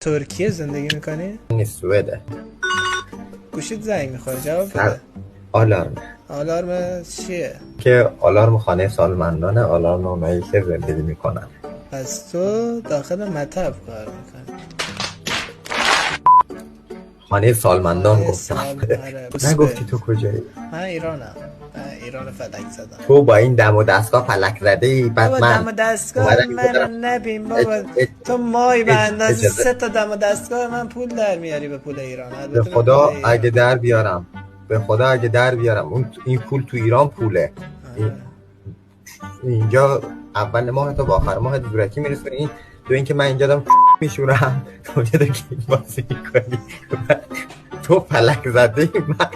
ترکیه زندگی میکنی؟ نیست، سوئده. گوشیت زنگ میخوره جواب بده. آلارم آلارم چیه؟ که آلارم خانه سالمندانه، آلارم اونایی که زندگی میکنن. پس تو داخل مطب کار میکنی؟ خانه سالمندان گفتم. آره. نگفتی تو کجایی؟ من ایرانم. من ایران فلک زدم. تو با این دم و دستگاه فلک زده ای. بعد بابا من دم و دستگاه منو نبین بابا. تو مای به اندازه 3 تا دم و دستگاه من پول در میاری به پول ایران. به خدا اگه در بیارم، به خدا اگه در بیارم این پول تو ایران پوله. اینجا اول ماه تا با آخر ماه دورکی میرسونی. این تو اینکه من اینجا دارم میشورم، تو اینجا داری بازی میکنی. تو فلک زده ای. من